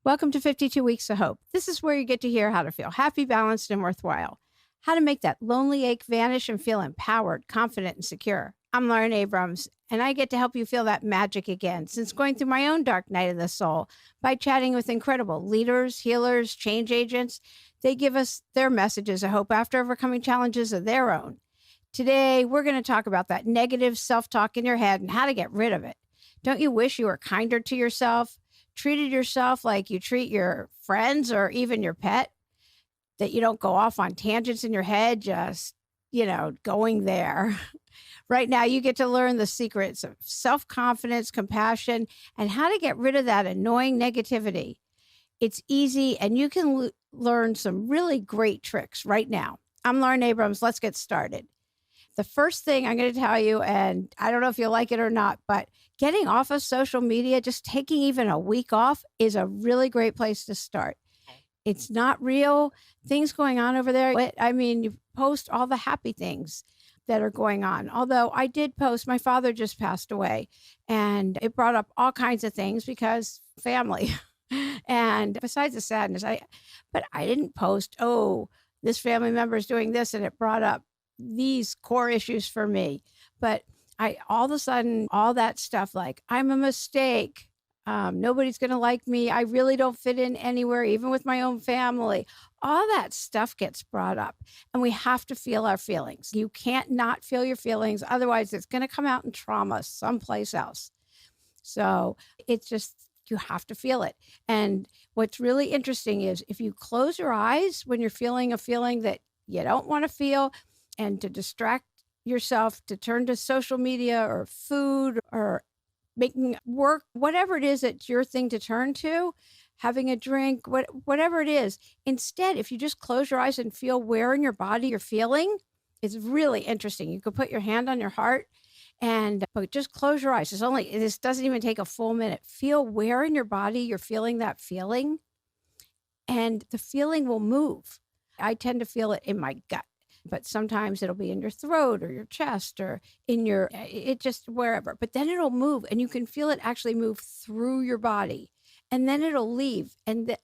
Welcome to 52 Weeks of Hope. This is where you get to hear how to feel happy, balanced, and worthwhile. How to make that lonely ache vanish and feel empowered, confident, and secure. I'm Lauren Abrams, and I get to help you feel that magic again since going through my own dark night of the soul by chatting with incredible leaders, healers, change agents. They give us their messages of hope after overcoming challenges of their own. Today, we're going to talk about that negative self-talk in your head and how to get rid of it. Don't you wish you were kinder to yourself? Treated yourself like you treat your friends or even your pet, that you don't go off on tangents in your head, just, going there. Right now, you get to learn the secrets of self-confidence, compassion, and how to get rid of that annoying negativity. It's easy, and you can learn some really great tricks right now. I'm Lauren Abrams. Let's get started. The first thing I'm going to tell you, and I don't know if you'll like it or not, but getting off of social media, just taking even a week off is a really great place to start. It's not real things going on over there. You post all the happy things that are going on. Although I did post, my father just passed away, and it brought up all kinds of things because family. And besides the sadness, but I didn't post, oh, this family member is doing this, and it brought up these core issues for me. But I all of a sudden, all that stuff like, I'm a mistake. Nobody's going to like me. I really don't fit in anywhere, even with my own family. All that stuff gets brought up, and we have to feel our feelings. You can't not feel your feelings. Otherwise, it's going to come out in trauma someplace else. So it's just, you have to feel it. And what's really interesting is if you close your eyes when you're feeling a feeling that you don't want to feel, and to distract yourself, to turn to social media or food or making work, whatever it is that's your thing to turn to, having a drink, whatever it is. Instead, if you just close your eyes and feel where in your body you're feeling, it's really interesting. You could put your hand on your heart but just close your eyes. This doesn't even take a full minute. Feel where in your body you're feeling that feeling, and the feeling will move. I tend to feel it in my gut, but sometimes it'll be in your throat or your chest or it just wherever, but then it'll move, and you can feel it actually move through your body, and then it'll leave. And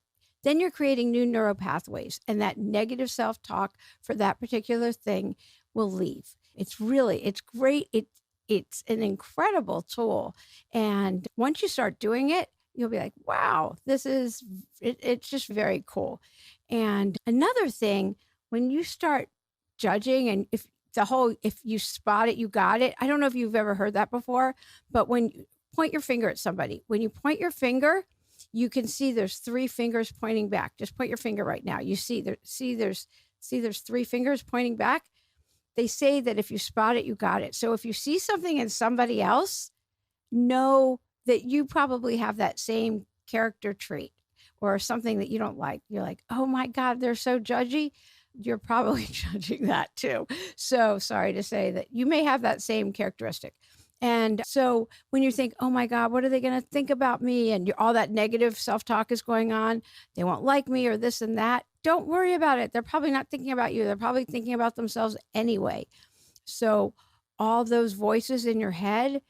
then you're creating new neural pathways, and that negative self-talk for that particular thing will leave. It's great. It's an incredible tool. And once you start doing it, you'll be like, wow, it's just very cool. And another thing, when you start judging, and if you spot it, you got it. I don't know if you've ever heard that before, but when you point your finger at somebody, when you point your finger, you can see there's three fingers pointing back. Just point your finger right now. You there's three fingers pointing back. They say that if you spot it, you got it. So if you see something in somebody else, know that you probably have that same character trait or something that you don't like. You're like, oh my God, they're so judgy. You're probably judging that too. So sorry to say that you may have that same characteristic. And so when you think, oh my God, what are they going to think about me? And all that negative self-talk is going on. They won't like me or this and that. Don't worry about it. They're probably not thinking about you. They're probably thinking about themselves anyway. So all those voices in your head,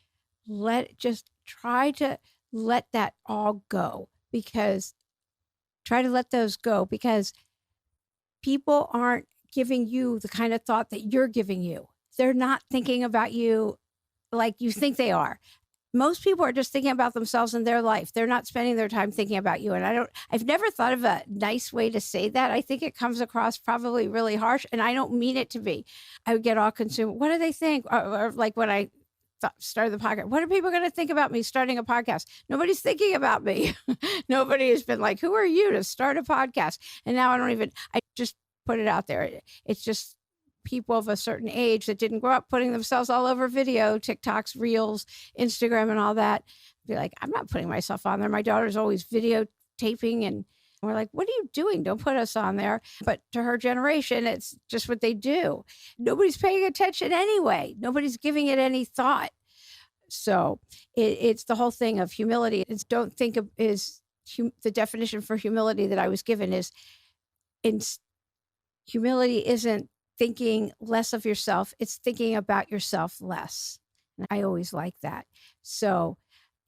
just try to let that all go, because people aren't giving you the kind of thought that you're giving you. They're not thinking about you like you think they are. Most people are just thinking about themselves and their life. They're not spending their time thinking about you. And I've never thought of a nice way to say that. I think it comes across probably really harsh, and I don't mean it to be. I would get all consumed. What do they think? Or like when I started the podcast, what are people going to think about me starting a podcast? Nobody's thinking about me. Nobody has been like, who are you to start a podcast? And now I just put it out there. It's just people of a certain age that didn't grow up putting themselves all over video, TikToks, Reels, Instagram, and all that. Be like, I'm not putting myself on there. My daughter's always videotaping, and we're like, what are you doing? Don't put us on there. But to her generation, it's just what they do. Nobody's paying attention anyway. Nobody's giving it any thought. So it's the whole thing of humility. The definition for humility that I was given is humility isn't thinking less of yourself. It's thinking about yourself less. And I always like that. So,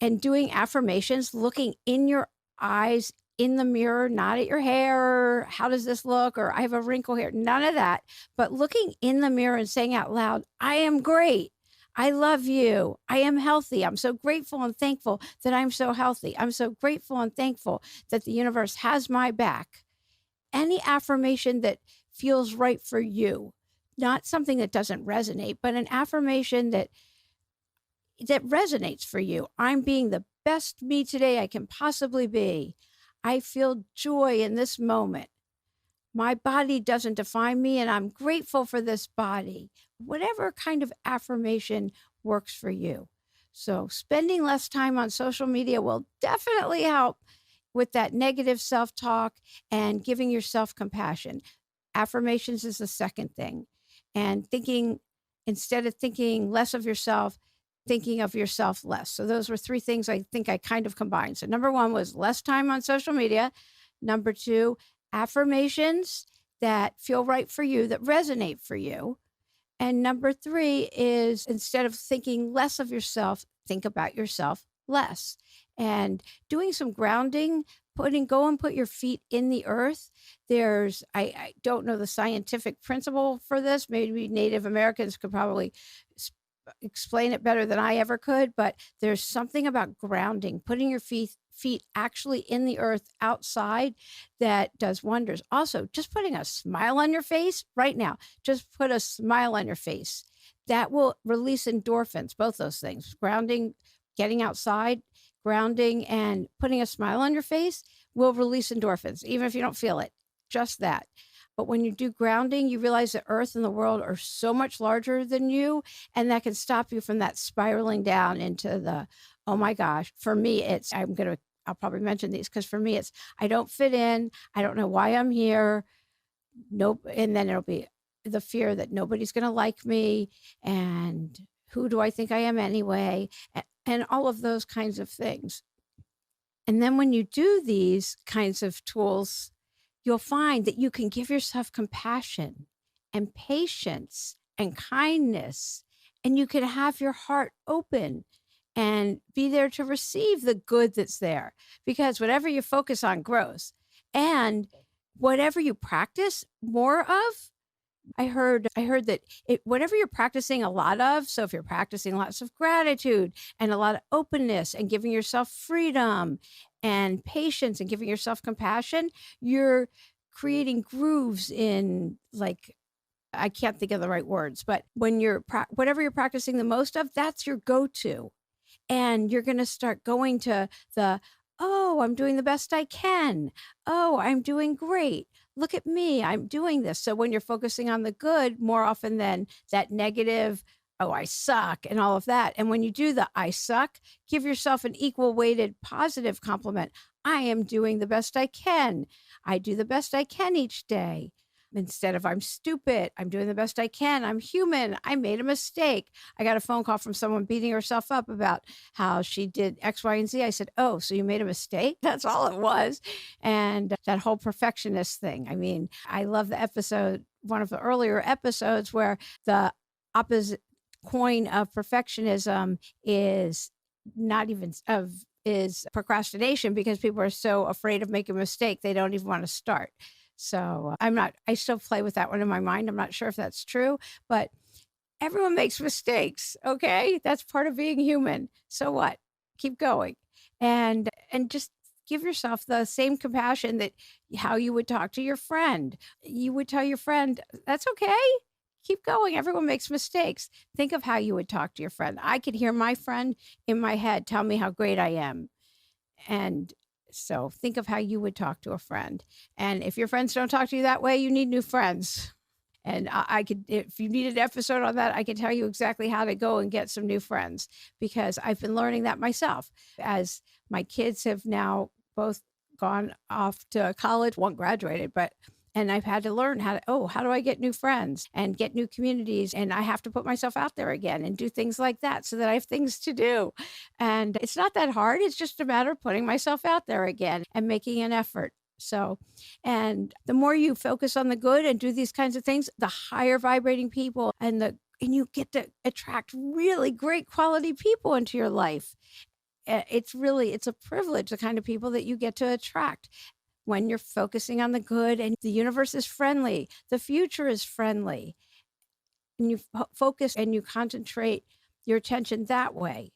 and doing affirmations, looking in your eyes in the mirror, not at your hair, how does this look? Or I have a wrinkle here. None of that. But looking in the mirror and saying out loud, I am great. I love you. I am healthy. I'm so grateful and thankful that I'm so healthy. I'm so grateful and thankful that the universe has my back. Any affirmation that feels right for you, not something that doesn't resonate, but an affirmation that resonates for you. I'm being the best me today I can possibly be. I feel joy in this moment. My body doesn't define me, and I'm grateful for this body. Whatever kind of affirmation works for you. So, spending less time on social media will definitely help with that negative self talk and giving yourself compassion. Affirmations is the second thing. And instead of thinking less of yourself, thinking of yourself less. So, those were three things I think I kind of combined. So, number one was less time on social media. Number two, affirmations that feel right for you, that resonate for you. And number three is instead of thinking less of yourself, think about yourself less. And doing some grounding, go and put your feet in the earth. I don't know the scientific principle for this. Maybe Native Americans could probably explain it better than I ever could, but there's something about grounding, putting your feet actually in the earth outside that does wonders. Also, just putting a smile on your face right now, just put a smile on your face. That will release endorphins, both those things. Grounding, getting outside, grounding, and putting a smile on your face will release endorphins, even if you don't feel it, just that. But when you do grounding, you realize the earth and the world are so much larger than you, and that can stop you from that spiraling down into the, oh my gosh, for me, I'll probably mention these because for me, it's, I don't fit in. I don't know why I'm here. Nope. And then it'll be the fear that nobody's going to like me. And who do I think I am anyway? And all of those kinds of things. And then when you do these kinds of tools, you'll find that you can give yourself compassion and patience and kindness, and you can have your heart open and be there to receive the good that's there. Because whatever you focus on grows. And whatever you practice more of, I heard that whatever you're practicing a lot of, so if you're practicing lots of gratitude and a lot of openness and giving yourself freedom and patience and giving yourself compassion, you're creating grooves in, like, I can't think of the right words, but when whatever you're practicing the most of, that's your go-to. And you're going to start going to oh, I'm doing the best I can. Oh, I'm doing great. Look at me. I'm doing this. So when you're focusing on the good more often than that negative, oh, I suck and all of that. And when you do the I suck, give yourself an equal weighted positive compliment. I am doing the best I can. I do the best I can each day. Instead of I'm stupid, I'm doing the best I can. I'm human. I made a mistake. I got a phone call from someone beating herself up about how she did X, Y, and Z. I said, oh, so you made a mistake? That's all it was. And that whole perfectionist thing. I mean, I love the episode, one of the earlier episodes where the opposite coin of perfectionism is is procrastination, because people are so afraid of making a mistake, they don't even want to start. So I still play with that one in my mind. I'm not sure if that's true, but everyone makes mistakes. Okay. That's part of being human. So what? Keep going. And just give yourself the same compassion that how you would talk to your friend. You would tell your friend, that's okay. Keep going. Everyone makes mistakes. Think of how you would talk to your friend. I could hear my friend in my head tell me how great I am. And so think of how you would talk to a friend. And if your friends don't talk to you that way, you need new friends. And I could, if you need an episode on that, I can tell you exactly how to go and get some new friends, because I've been learning that myself as my kids have now both gone off to college. One graduated, and I've had to learn how do I get new friends and get new communities? And I have to put myself out there again and do things like that so that I have things to do. And it's not that hard. It's just a matter of putting myself out there again and making an effort. So, and the more you focus on the good and do these kinds of things, the higher vibrating people and you get to attract really great quality people into your life. it's a privilege, the kind of people that you get to attract when you're focusing on the good, and the universe is friendly, the future is friendly, and you focus and you concentrate your attention that way.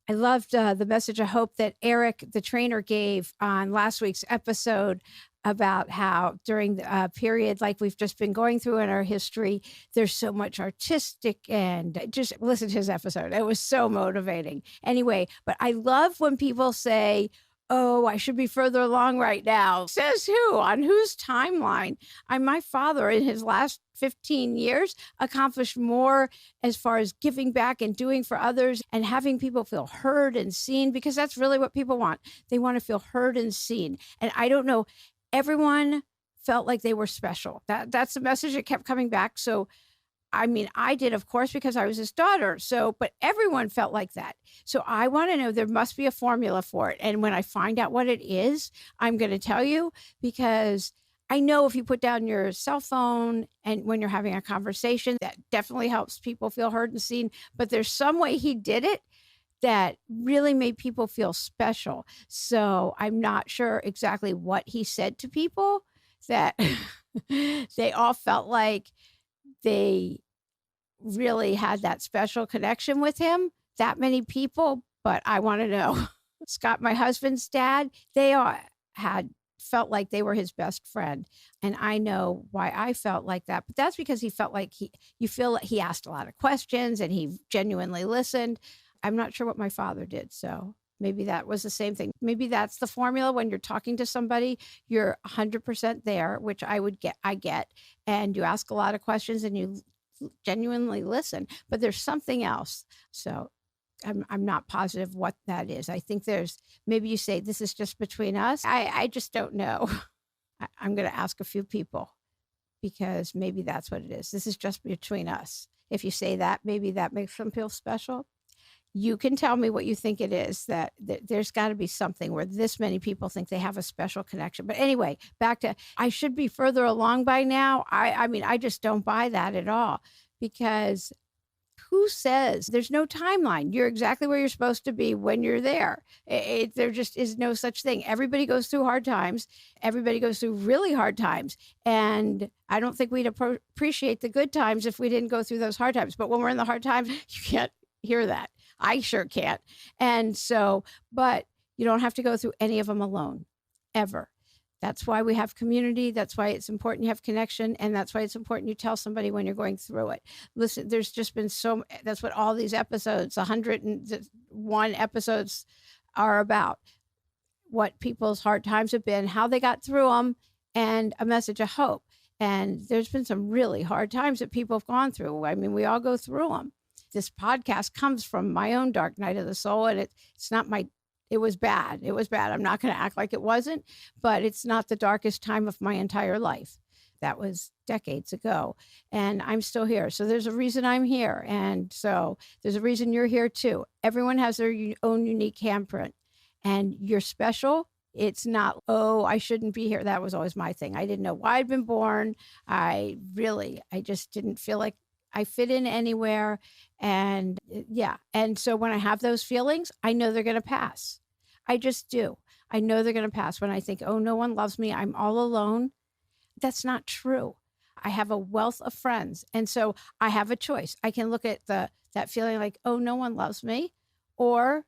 I loved the message of hope that Eric, the trainer, gave on last week's episode about how during the period like we've just been going through in our history, there's so much artistic, and just listen to his episode. It was so motivating. Anyway, but I love when people say, oh, I should be further along right now. Says who? On whose timeline? My father, in his last 15 years, accomplished more as far as giving back and doing for others and having people feel heard and seen, because that's really what people want. They want to feel heard and seen. And I don't know, everyone felt like they were special. That's the message that kept coming back. So I mean, I did, of course, because I was his daughter. So, but everyone felt like that. So I want to know, there must be a formula for it. And when I find out what it is, I'm going to tell you, because I know if you put down your cell phone and when you're having a conversation, that definitely helps people feel heard and seen. But there's some way he did it that really made people feel special. So I'm not sure exactly what he said to people that they all felt like they really had that special connection with him, that many people. But I want to know. Scott, my husband's dad, they all had felt like they were his best friend. And I know why I felt like that, but that's because he felt like you feel like he asked a lot of questions and he genuinely listened. I'm not sure what my father did. So maybe that was the same thing. Maybe that's the formula. When you're talking to somebody, you're 100% there, which I get, and you ask a lot of questions and you genuinely listen, but there's something else. So I'm not positive what that is. I think maybe you say, this is just between us. I just don't know. I'm going to ask a few people, because maybe that's what it is. This is just between us. If you say that, maybe that makes them feel special. You can tell me what you think it is, that there's got to be something where this many people think they have a special connection. But anyway, back to, I should be further along by now. I mean, I just don't buy that at all, because who says there's no timeline? You're exactly where you're supposed to be when you're there. There just is no such thing. Everybody goes through hard times. Everybody goes through really hard times. And I don't think we'd appreciate the good times if we didn't go through those hard times. But when we're in the hard times, you can't hear that. I sure can't. And so, but you don't have to go through any of them alone, ever. That's why we have community. That's why it's important you have connection. And that's why it's important you tell somebody when you're going through it. Listen, there's just been that's what all these episodes, 101 episodes, are about. What people's hard times have been, how they got through them, and a message of hope. And there's been some really hard times that people have gone through. I mean, we all go through them. This podcast comes from my own dark night of the soul, and it's not it was bad. It was bad. I'm not going to act like it wasn't, but it's not the darkest time of my entire life. That was decades ago, and I'm still here. So there's a reason I'm here. And so there's a reason you're here too. Everyone has their own unique handprint, and you're special. It's not, oh, I shouldn't be here. That was always my thing. I didn't know why I'd been born. I just didn't feel like I fit in anywhere. And yeah. And so when I have those feelings, I know they're going to pass. I just do. I know they're going to pass. When I think, oh, no one loves me, I'm all alone. That's not true. I have a wealth of friends. And so I have a choice. I can look at that feeling like, oh, no one loves me. Or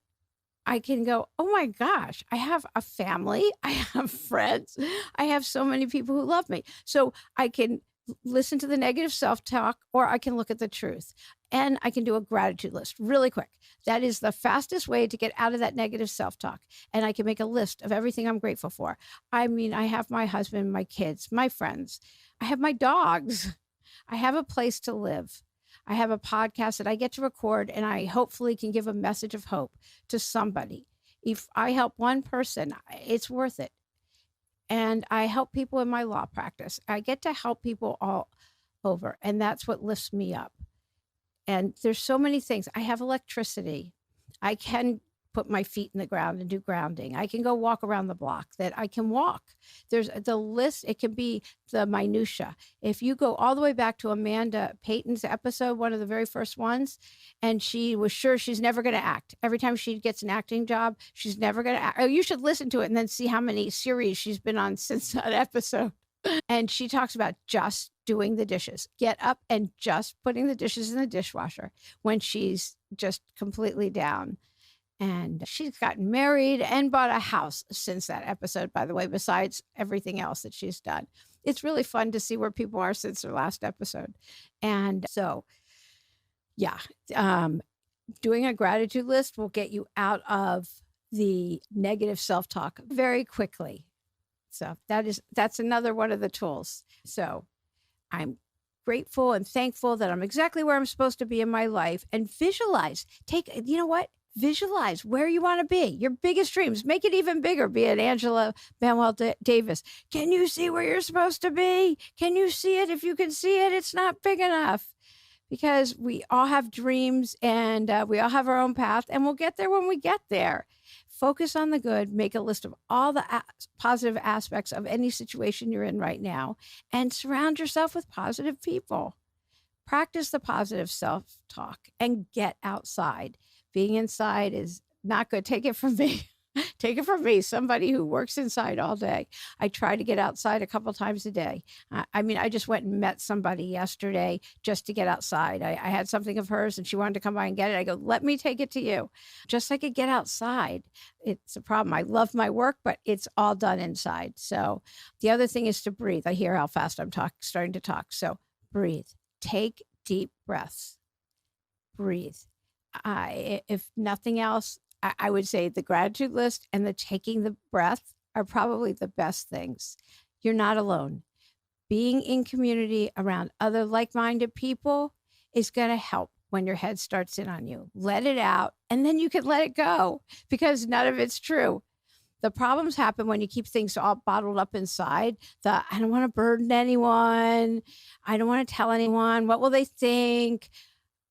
I can go, oh my gosh, I have a family. I have friends. I have so many people who love me. So I can listen to the negative self-talk, or I can look at the truth, and I can do a gratitude list really quick. That is the fastest way to get out of that negative self-talk. And I can make a list of everything I'm grateful for. I mean, I have my husband, my kids, my friends. I have my dogs. I have a place to live. I have a podcast that I get to record, and I hopefully can give a message of hope to somebody. If I help one person, it's worth it. And I help people in my law practice. I get to help people all over, and that's what lifts me up. And there's so many things. I have electricity. I can put my feet in the ground and do grounding. I can go walk around the block, that I can walk. There's the list. It can be the minutia. If you go all the way back to Amanda Payton's episode, one of the very first ones, and she was sure she's never going to act. Every time she gets an acting job, she's never going to act. Oh, you should listen to it and then see how many series she's been on since that episode. And she talks about just doing the dishes. Get up and just putting the dishes in the dishwasher when she's just completely down. And she's gotten married and bought a house since that episode, by the way, besides everything else that she's done. It's really fun to see where people are since their last episode. And so, yeah, doing a gratitude list will get you out of the negative self-talk very quickly. So that's another one of the tools. So I'm grateful and thankful that I'm exactly where I'm supposed to be in my life, and visualize. You know what? Visualize where you want to be, your biggest dreams. Make it even bigger, be it Angela Manuel Davis. Can you see where you're supposed to be? Can you see it? If you can see it, it's not big enough. Because we all have dreams, and we all have our own path, and we'll get there when we get there. Focus on the good, make a list of all the positive aspects of any situation you're in right now, and surround yourself with positive people. Practice the positive self-talk and get outside. Being inside is not good. Take it from me. Take it from me, somebody who works inside all day. I try to get outside a couple times a day. I just went and met somebody yesterday just to get outside. I had something of hers and she wanted to come by and get it. I go, let me take it to you. Just so I could get outside. It's a problem. I love my work, but it's all done inside. So the other thing is to breathe. I hear how fast I'm starting to talk. So breathe. Take deep breaths. Breathe. If nothing else, I would say the gratitude list and the taking the breath are probably the best things. You're not alone. Being in community around other like-minded people is going to help when your head starts in on you. Let it out, and then you can let it go, because none of it's true. The problems happen when you keep things all bottled up inside. I don't want to burden anyone. I don't want to tell anyone. What will they think?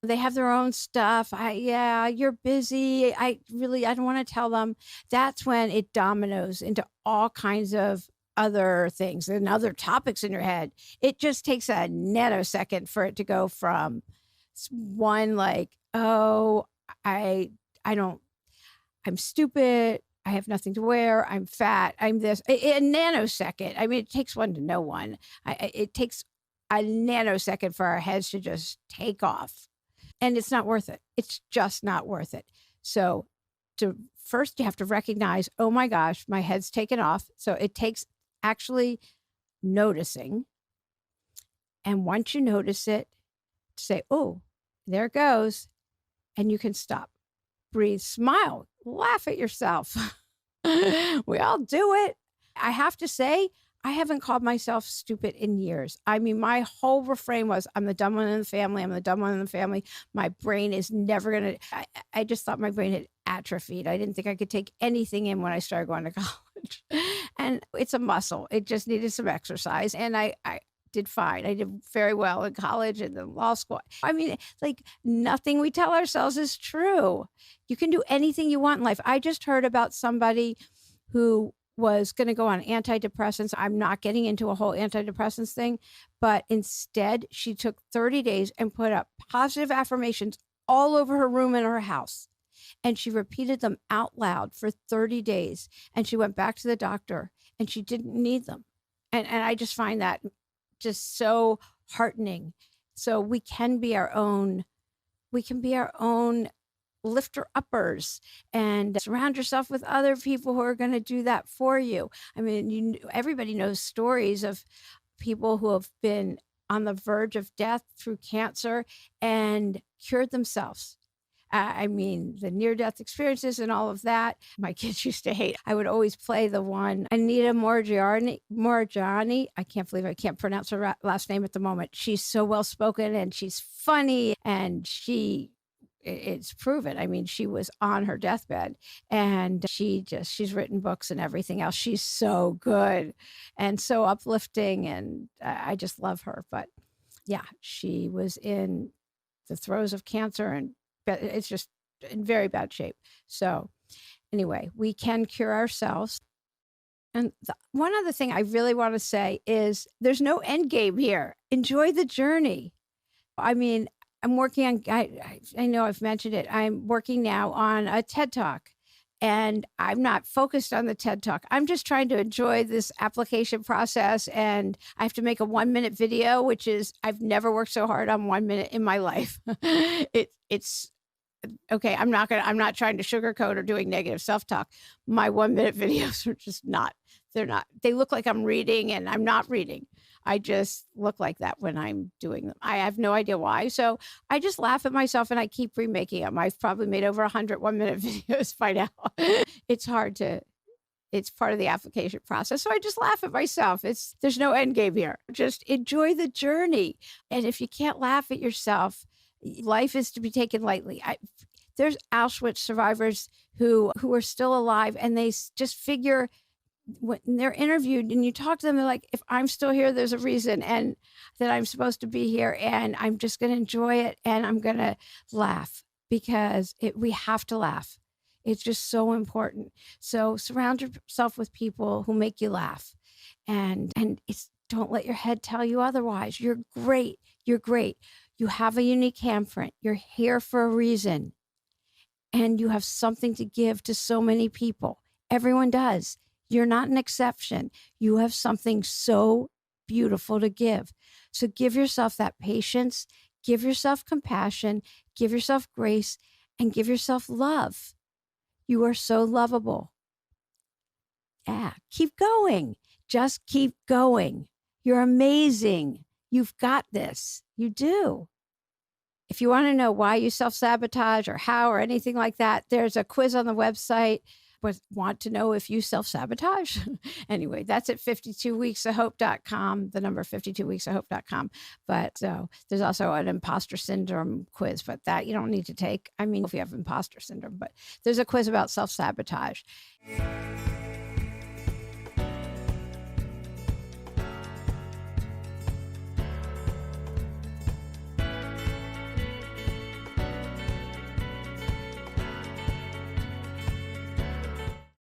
They have their own stuff. You're busy. I don't want to tell them. That's when it dominoes into all kinds of other things and other topics in your head. It just takes a nanosecond for it to go from one like, oh, I'm stupid. I have nothing to wear. I'm fat. I'm this. A nanosecond. I mean, it takes one to know one. It takes a nanosecond for our heads to just take off. And it's not worth it. It's just not worth it. So first you have to recognize, oh my gosh, my head's taken off. So it takes actually noticing. And once you notice it, say, oh, there it goes. And you can stop. Breathe, smile, laugh at yourself. We all do it. I have to say, I haven't called myself stupid in years. I mean, my whole refrain was, I'm the dumb one in the family. I'm the dumb one in the family. My brain is never going to, I just thought my brain had atrophied. I didn't think I could take anything in when I started going to college. And it's a muscle. It just needed some exercise. And I did fine. I did very well in college and then law school. I mean, like, nothing we tell ourselves is true. You can do anything you want in life. I just heard about somebody who was going to go on antidepressants. I'm not getting into a whole antidepressants thing, but instead she took 30 days and put up positive affirmations all over her room in her house. And she repeated them out loud for 30 days. And she went back to the doctor and she didn't need them. And I just find that just so heartening. So we can be our own lifter uppers, and surround yourself with other people who are going to do that for you. I mean, everybody knows stories of people who have been on the verge of death through cancer and cured themselves. I mean, the near-death experiences and all of that, my kids used to hate. I would always play the one, Anita Morgiani. I can't believe I can't pronounce her last name at the moment. She's so well-spoken and she's funny, and it's proven. I mean, she was on her deathbed and she's written books and everything else. She's so good and so uplifting, and I just love her. But yeah, she was in the throes of cancer, and it's just in very bad shape. So anyway, we can cure ourselves. And one other thing I really want to say is there's no end game here. Enjoy the journey. I mean, I'm working on, I know I've mentioned it. I'm working now on a TED Talk, and I'm not focused on the TED Talk. I'm just trying to enjoy this application process. And I have to make a 1-minute video, which is, I've never worked so hard on 1 minute in my life. It's okay. I'm not trying to sugarcoat or doing negative self-talk. My 1-minute videos are just not, they look like I'm reading, and I'm not reading. I just look like that when I'm doing them. I have no idea why. So I just laugh at myself, and I keep remaking them. I've probably made over 100 1-minute videos by now. It's part of the application process. So I just laugh at myself. There's no end game here. Just enjoy the journey. And if you can't laugh at yourself, life is to be taken lightly. There's Auschwitz survivors who are still alive, and they just figure, when they're interviewed and you talk to them, they're like, if I'm still here, there's a reason, and that I'm supposed to be here, and I'm just going to enjoy it, and I'm going to laugh, because we have to laugh. It's just so important. So surround yourself with people who make you laugh, and don't let your head tell you otherwise. You're great. You're great. You have a unique handprint. You're here for a reason, and you have something to give to so many people. Everyone does. You're not an exception. You have something so beautiful to give. So give yourself that patience, give yourself compassion, give yourself grace, and give yourself love. You are so lovable. Yeah, keep going. Just keep going. You're amazing. You've got this. You do. If you want to know why you self-sabotage or how or anything like that, there's a quiz on the website. Want to know if you self-sabotage? Anyway, that's at 52weeksofhope.com, the number 52weeksofhope.com. But so there's also an imposter syndrome quiz, but that you don't need to take. I mean, if you have imposter syndrome, but there's a quiz about self-sabotage.